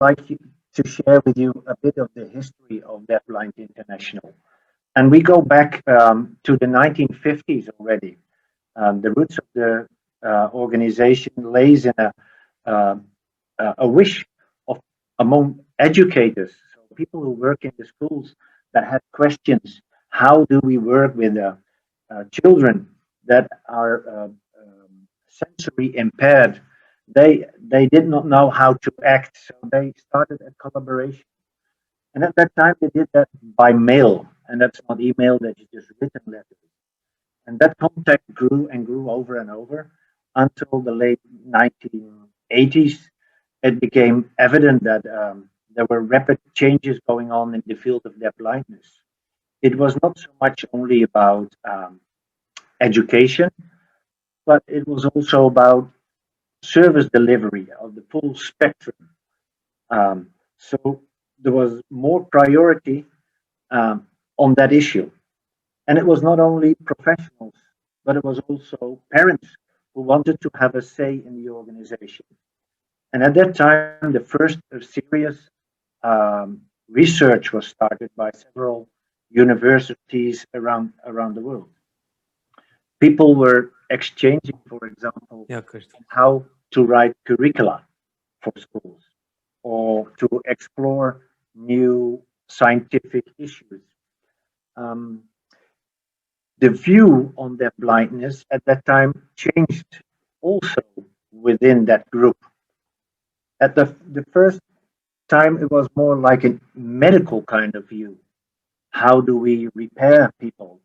like to share with you a bit of the history of Deafblind International. And we go back to the 1950s already. The roots of the organization lays in uh, a wish of among educators, so people who work in the schools that had questions. How do we work with children that are sensory impaired? They did not know how to act, so they started a collaboration. And at that time, they did that by mail, and that's not email, that's just written letters. And that contact grew and grew over and over until the late 1980s. It became evident that there were rapid changes going on in the field of deafblindness. It was not so much only about education, but it was also about service delivery of the full spectrum. So there was more priority on that issue. And it was not only professionals, but it was also parents who wanted to have a say in the organization. And at that time, the first serious research was started by several universities around the world. People were exchanging, for example, Yeah, Chris. how to write curricula for schools or to explore new scientific issues. Um, the view on their blindness at that time changed also within that group. At the first time, it was more like a medical kind of view. How do we repair people?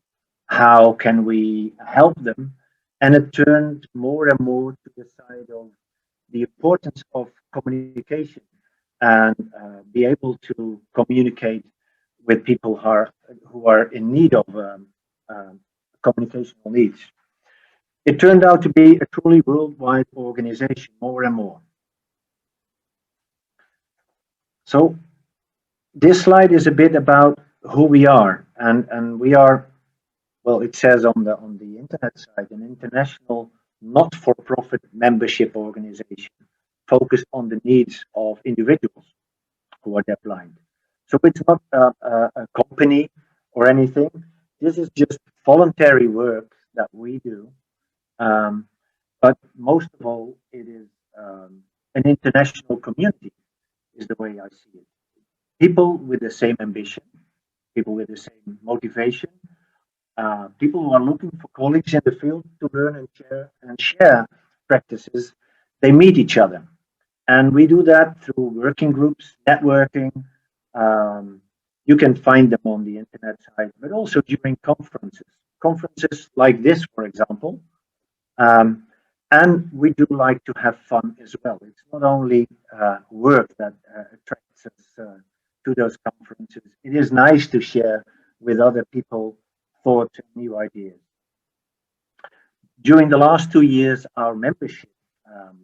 How can we help them? And it turned more and more to the side of the importance of communication and be able to communicate with people who are in need of communicational needs. It turned out to be a truly worldwide organization more and more. So this slide is a bit about who we are, and we are, well, it says on the internet site, an international not-for-profit membership organization focused on the needs of individuals who are deafblind. So it's not a company or anything. This is just voluntary work that we do. Um, but most of all, it is an international community, is the way I see it. People with the same ambition, people with the same motivation, people who are looking for colleagues in the field to learn and share practices. They meet each other, and we do that through working groups, networking. Um, you can find them on the internet site, but also during conferences like this, for example. Um, and we do like to have fun as well. It's not only work that attracts us to those conferences. It is nice to share with other people thoughts and new ideas. During the last 2 years, our membership um,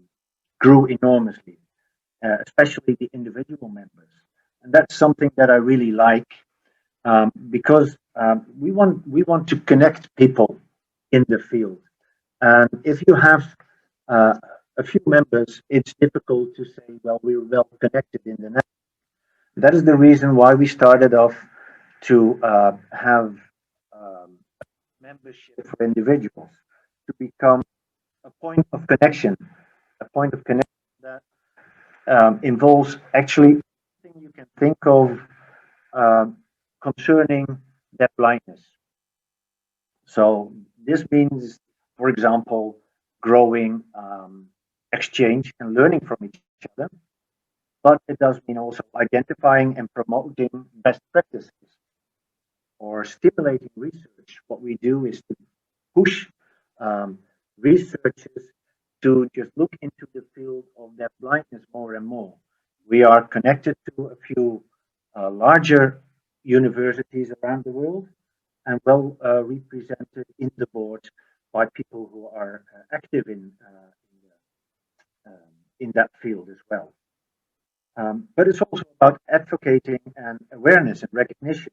grew enormously, especially the individual members. And that's something that I really like because we want to connect people in the field. And if you have uh, a few members, it's difficult to say, well, we're well connected in the net. That is the reason why we started off to have membership for individuals to become a point of connection, a point of connection that involves actually everything you can think of um, concerning their blindness. So this means, for example, growing exchange and learning from each other, but it does mean also identifying and promoting best practices or stimulating research. What we do is to push um, researchers to just look into the field of their blindness more and more. We are connected to a few larger universities around the world and well represented in the board by people who are active in that field as well. But it's also about advocating and awareness and recognition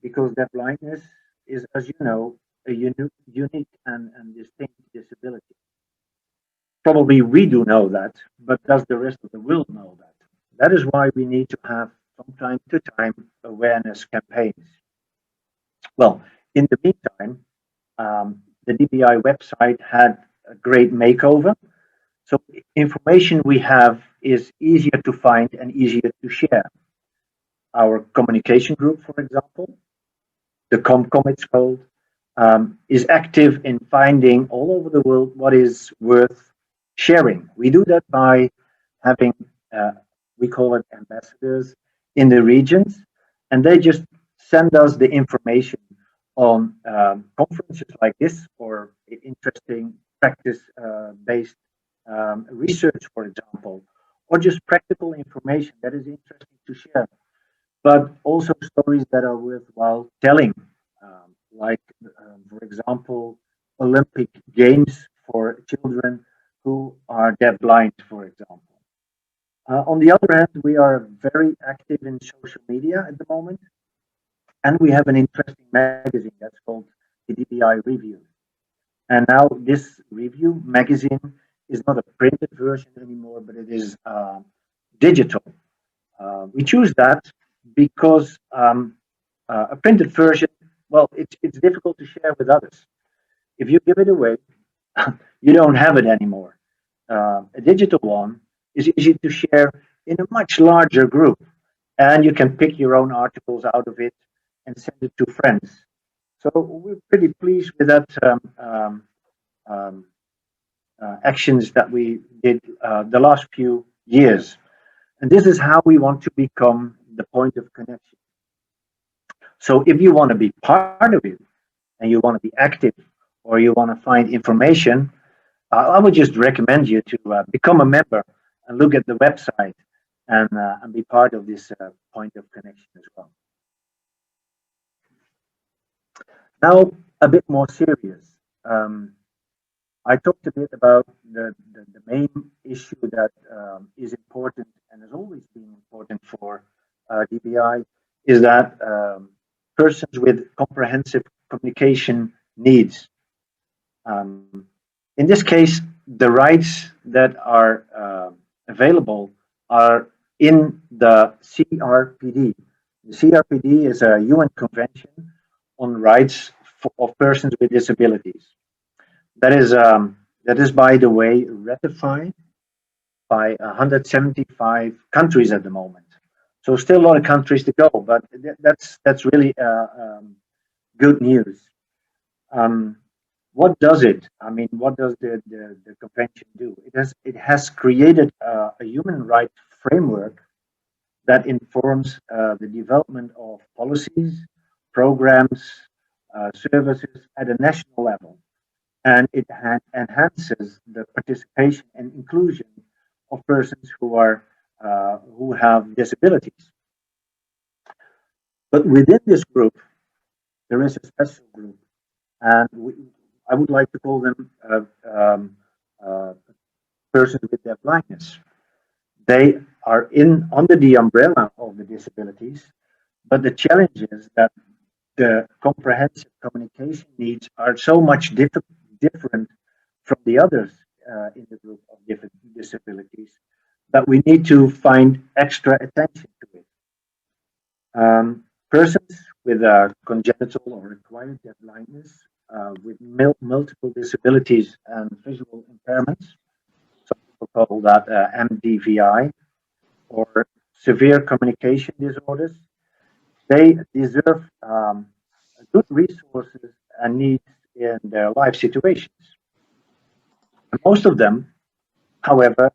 because their blindness is, as you know, a unique and distinct disability. Probably we do know that, but does the rest of the world know that? That is why we need to have from time to time awareness campaigns. Well, in the meantime, the DBI website had a great makeover. So information we have is easier to find and easier to share. Our communication group, for example, the ComCom it's called, is active in finding all over the world what is worth sharing. We do that by having, uh, we call it ambassadors in the regions, and they just send us the information on conferences like this or interesting practice-based research, for example, or just practical information that is interesting to share, but also stories that are worthwhile telling, like, for example, Olympic Games for children who are deafblind, for example. On the other hand, we are very active in social media at the moment, and we have an interesting magazine that's called the DBI Review. And now this review magazine is not a printed version anymore, but it is digital. We choose that because a printed version, well, it's difficult to share with others. If you give it away, you don't have it anymore. A digital one is easy to share in a much larger group, and you can pick your own articles out of it and send it to friends. So we're pretty pleased with that um, actions that we did the last few years. And this is how we want to become the point of connection. So if you want to be part of it and you want to be active or you want to find information, I would just recommend you to become a member and look at the website and be part of this point of connection as well. Now, a bit more serious. I talked a bit about the main issue that is important and has always been important for DBI is that persons with comprehensive communication needs. In this case, the rights that are available are in the CRPD. The CRPD is a UN convention on rights of persons with disabilities. That is, by the way, ratified by 175 countries at the moment. So still a lot of countries to go, but that's really good news. Um, what does it? I mean, what does the convention do? It has created a human rights framework that informs the development of policies, programs, services at a national level, and it enhances the participation and inclusion of persons who have disabilities. But within this group, there is a special group, and I would like to call them uh, persons with their blindness. They are in under the umbrella of the disabilities, but the challenge is that the comprehensive communication needs are so much different from the others in the group of different disabilities that we need to find extra attention to it. Persons with congenital or acquired deafblindness, with multiple disabilities and visual impairments, some people call that MDVI, or severe communication disorders, they deserve good resources and needs in their life situations. And most of them, however,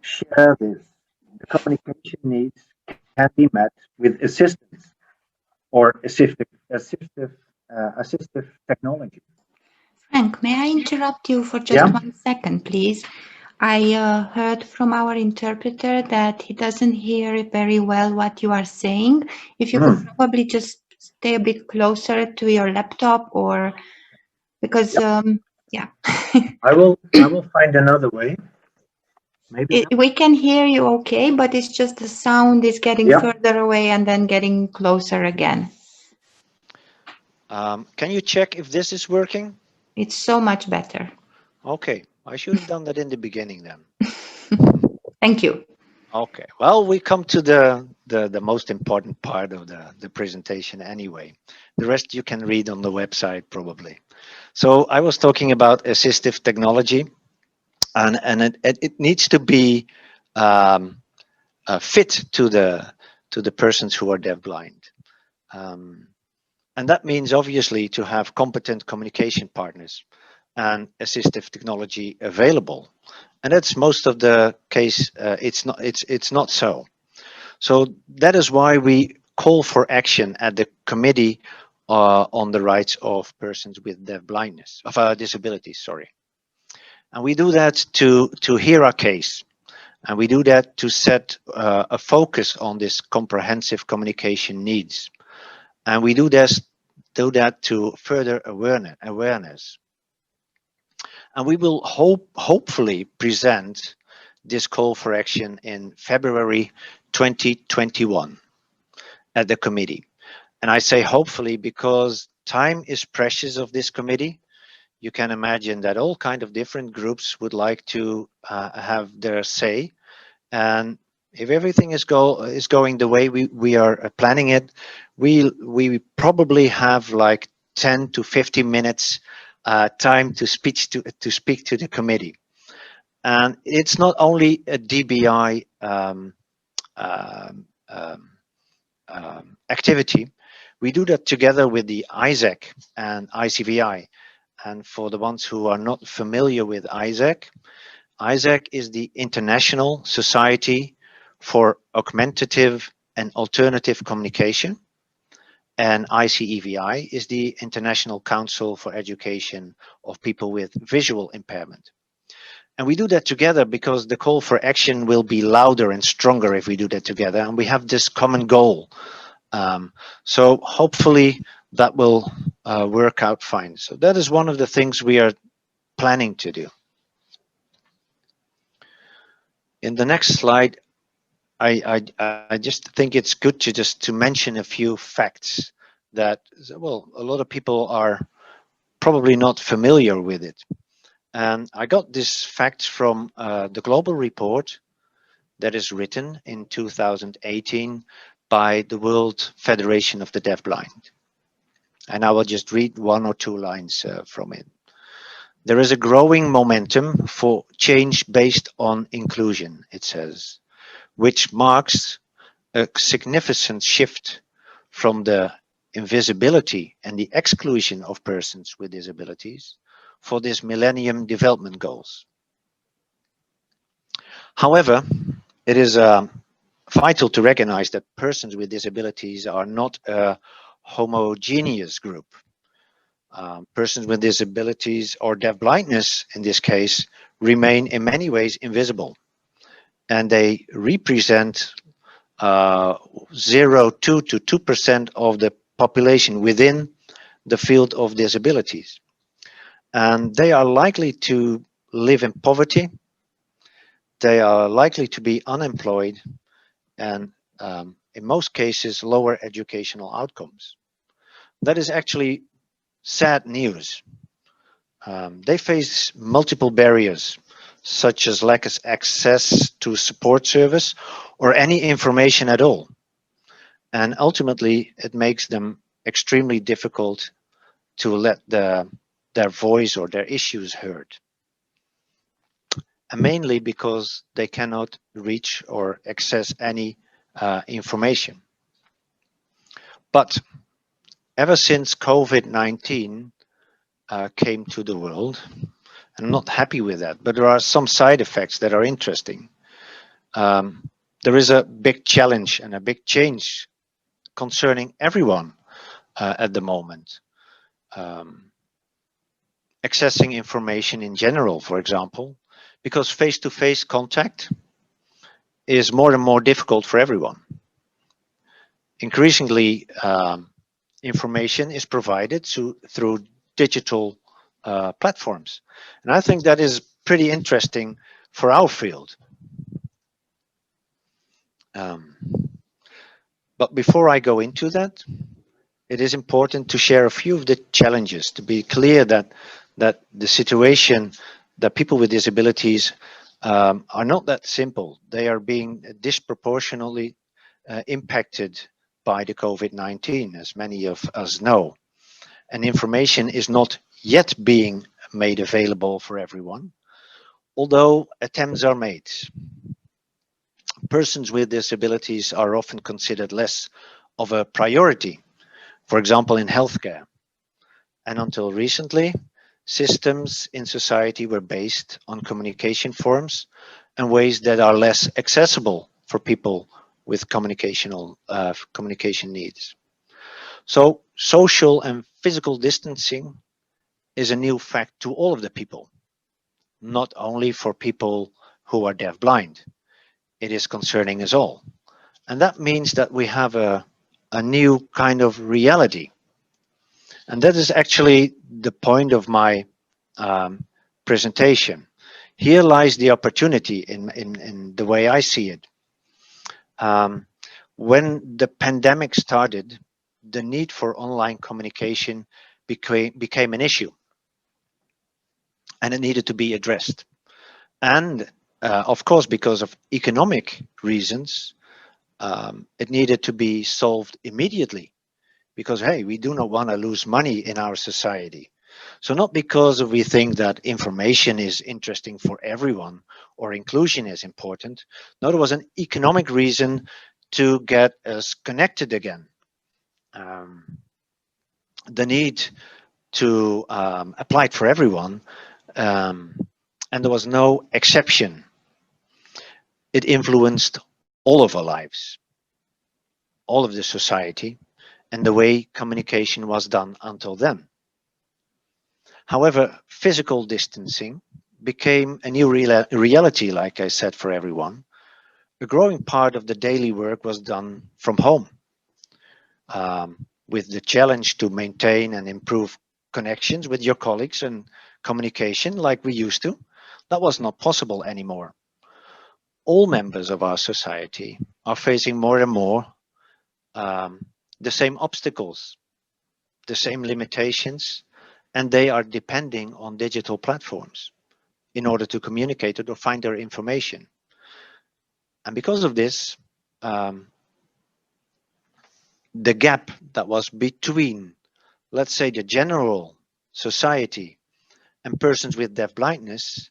share this. The communication needs can be met with assistance or assistive technology. Frank, may I interrupt you for just Yeah. 1 second, please? I heard from our interpreter that he doesn't hear very well what you are saying. If you could Mm. probably just stay a bit closer to your laptop, or because, Yep. yeah. I will find another way. Maybe now. We can hear you okay, but it's just the sound is getting Yep. further away and then getting closer again. Can you check if this is working? It's so much better. Okay, I should have done that in the beginning then. Thank you. Okay, well, we come to the most important part of the presentation anyway. The rest you can read on the website probably. So I was talking about assistive technology, and it needs to be um, fit to the persons who are deafblind. Um, and that means obviously to have competent communication partners and assistive technology available. And that's most of the case. It's not so. So that is why we call for action at the committee on the rights of persons with deaf blindness of disabilities. Sorry, and we do that to hear our case, and we do that to set a focus on this comprehensive communication needs, and we do that to further awareness. And we will hopefully present this call for action in February 2021 at the committee. And I say hopefully because time is precious of this committee. You can imagine that all kind of different groups would like to have their say. And if everything is going the way we are planning it, we probably have like 10 to 15 minutes time to speak to the committee. And it's not only a DBI um, um, activity. We do that together with the ISAC and ICVI. And for the ones who are not familiar with ISAC, ISAC is the International Society for Augmentative and Alternative Communication. And ICEVI is the International Council for Education of People with Visual Impairment. And we do that together because the call for action will be louder and stronger if we do that together. And we have this common goal. So hopefully that will work out fine. So that is one of the things we are planning to do. In the next slide, I just think it's good to mention a few facts that, well, a lot of people are probably not familiar with it. And I got this fact from the global report that is written in 2018 by the World Federation of the Deafblind. And I will just read one or two lines from it. There is a growing momentum for change based on inclusion, it says, which marks a significant shift from the invisibility and the exclusion of persons with disabilities for these Millennium Development Goals. However, it is vital to recognize that persons with disabilities are not a homogeneous group. Persons with disabilities or deafblindness, in this case, remain in many ways invisible, and they represent 0.2 to 2% of the population within the field of disabilities. And they are likely to live in poverty, they are likely to be unemployed, and in most cases, lower educational outcomes. That is actually sad news. They face multiple barriers, such as lack of access to support service or any information at all. And ultimately, it makes them extremely difficult to let their voice or their issues heard. And mainly because they cannot reach or access any information. But ever since COVID-19 came to the world, I'm not happy with that, but there are some side effects that are interesting. There is a big challenge and a big change concerning everyone at the moment. Accessing information in general, for example, because face-to-face contact is more and more difficult for everyone. Increasingly, information is provided through digital platforms. And I think that is pretty interesting for our field. But before I go into that, it is important to share a few of the challenges, to be clear that the situation that people with disabilities are not that simple. They are being disproportionately impacted by the COVID-19, as many of us know. And information is not yet being made available for everyone, although attempts are made. Persons with disabilities are often considered less of a priority, for example, in healthcare. And until recently, systems in society were based on communication forms and ways that are less accessible for people with communication needs. So social and physical distancing is a new fact to all of the people, not only for people who are deafblind. It is concerning us all. And that means that we have a new kind of reality. And that is actually the point of my presentation. Here lies the opportunity in the way I see it. When the pandemic started, the need for online communication became an issue, and it needed to be addressed. And of course, because of economic reasons, it needed to be solved immediately because, hey, we do not want to lose money in our society. So not because we think that information is interesting for everyone or inclusion is important. No, there was an economic reason to get us connected again. The need to apply it for everyone, and there was no exception. It influenced all of our lives, all of the society, and the way communication was done until then. However, physical distancing became a new reality, like I said, for everyone. A growing part of the daily work was done from home, with the challenge to maintain and improve connections with your colleagues and communication like we used to. That was not possible anymore. All members of our society are facing more and more the same obstacles, the same limitations, and they are depending on digital platforms in order to communicate or find their information. And because of this, the gap that was between, let's say, the general society and persons with deafblindness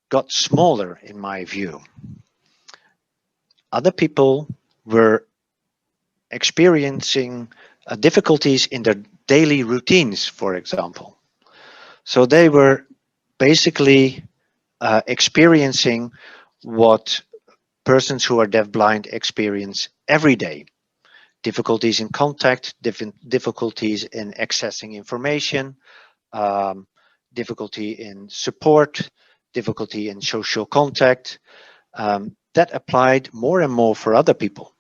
got smaller, in my view. Other people were experiencing difficulties in their daily routines, for example. So they were basically experiencing what persons who are deafblind experience every day. Difficulties in contact, difficulties in accessing information, difficulty in support, difficulty in social contact. That applied more and more for other people.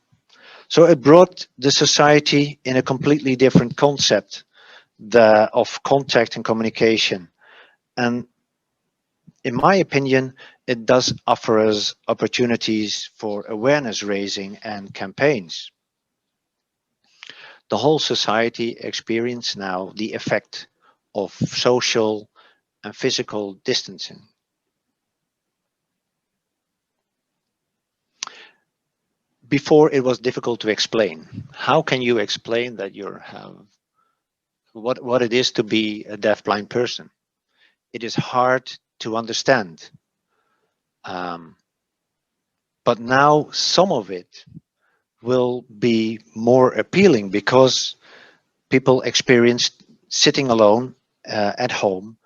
So it brought the society in a completely different concept of contact and communication. And in my opinion, it does offer us opportunities for awareness raising and campaigns. The whole society experiences now the effect of social and physical distancing. Before, it was difficult to explain. How can you explain that you have what it is to be a deafblind person? It is hard to understand. But now some of it will be more appealing because people experience sitting alone at home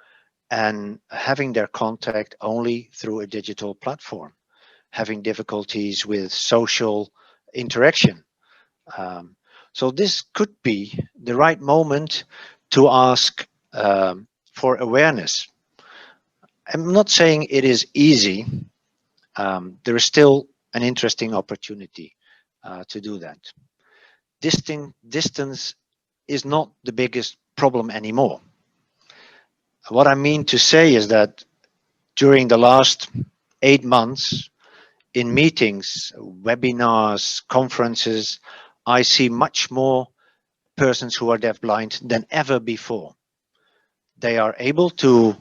and having their contact only through a digital platform, having difficulties with social interaction. So this could be the right moment to ask for awareness. I'm not saying it is easy. There is still an interesting opportunity to do that. Distance is not the biggest problem anymore. What I mean to say is that during the last 8 months, in meetings, webinars, conferences, I see much more persons who are deafblind than ever before. They are able to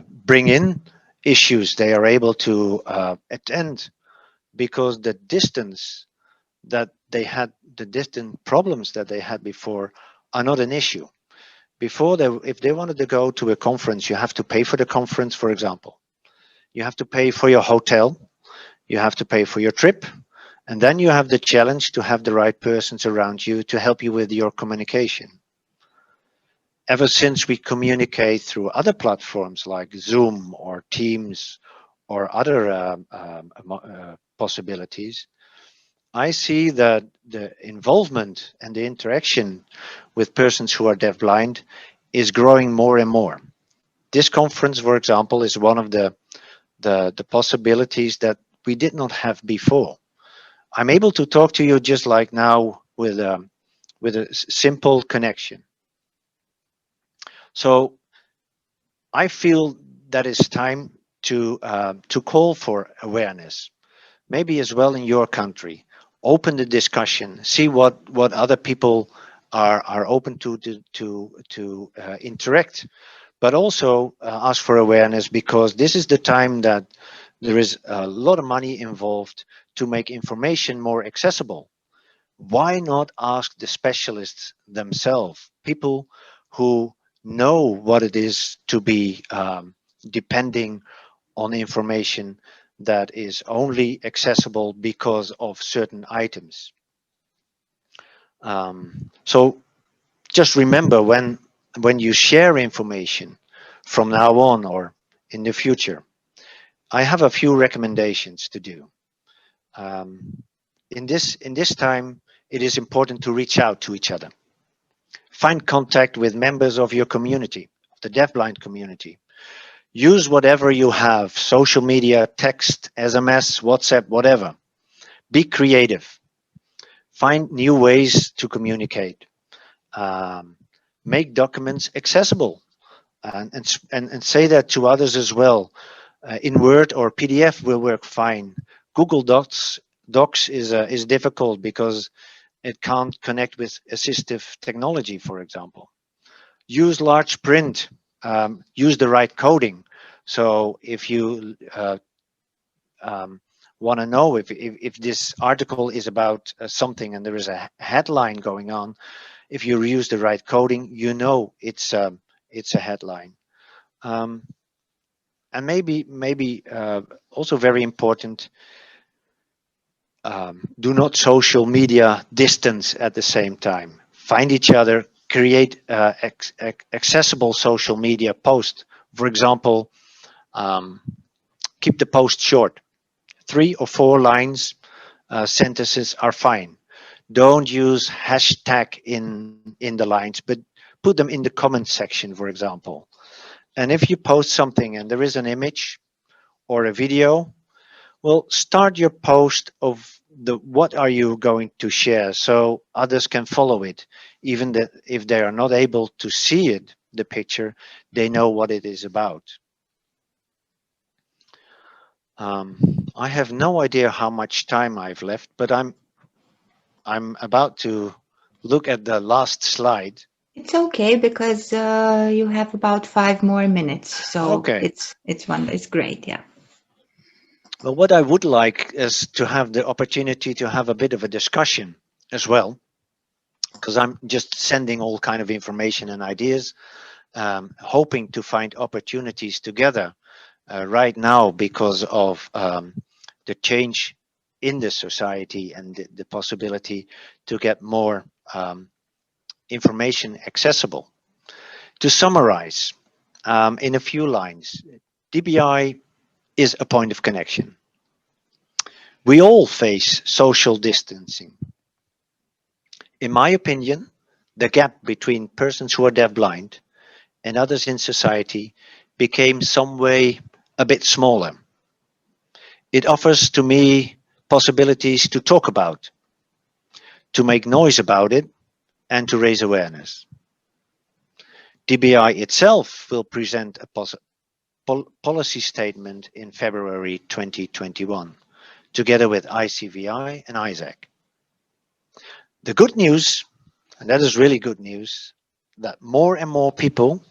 bring in issues they are able to attend, because the distance that they had, the distant problems that they had before, are not an issue. Before, if they wanted to go to a conference, you have to pay for the conference, for example. You have to pay for your hotel, you have to pay for your trip, and then you have the challenge to have the right persons around you to help you with your communication. Ever since we communicate through other platforms like Zoom or Teams or other possibilities, I see that the involvement and the interaction with persons who are deafblind is growing more and more. This conference, for example, is one of the possibilities that we did not have before. I'm able to talk to you just like now with a simple connection. So I feel that it's time to call for awareness. Maybe as well in your country, open the discussion, see what other people are open to interact, but also ask for awareness, because this is the time that there is a lot of money involved to make information more accessible. Why not ask the specialists themselves, people who know what it is to be depending on information that is only accessible because of certain items. So just remember, when you share information from now on or in the future, I have a few recommendations to do. In this time, it is important to reach out to each other. Find contact with members of your community, the deafblind community. Use whatever you have: social media, text, SMS, WhatsApp, whatever. Be creative. Find new ways to communicate. Um, make documents accessible, and say that to others as well. In Word or PDF will work fine. Google Docs is difficult because it can't connect with assistive technology, for example. Use large print. Use the right coding. So if you want to know if this article is about something and there is a headline going on, if you use the right coding, you know it's a headline. Um, and maybe also very important, do not social media distance at the same time. Find each other, create accessible social media posts. For example, keep the post short. 3 or 4 lines, sentences are fine. Don't use hashtag in the lines, but put them in the comment section, for example. And if you post something and there is an image or a video, well, start your post of what are you going to share, so others can follow it. Even that if they are not able to see it, the picture, they know what it is about. I have no idea how much time I've left, but I'm about to look at the last slide. It's okay because you have about 5 more minutes, so Okay. it's great, yeah. Well, what I would like is to have the opportunity to have a bit of a discussion as well, because I'm just sending all kind of information and ideas, hoping to find opportunities together right now because of the change in the society and the possibility to get more information accessible. To summarize, in a few lines, DBI is a point of connection. We all face social distancing. In my opinion, the gap between persons who are deafblind and others in society became some way a bit smaller. It offers to me possibilities to talk about, to make noise about it, and to raise awareness. DBI itself will present a policy statement in February 2021, together with ICVI and ISAC. The good news, and that is really good news, that more and more people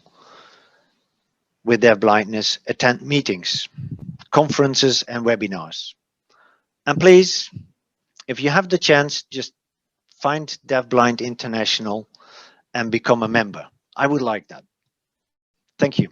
with deafblindness, attend meetings, conferences, and webinars. And please, if you have the chance, just find Deafblind International and become a member. I would like that. Thank you.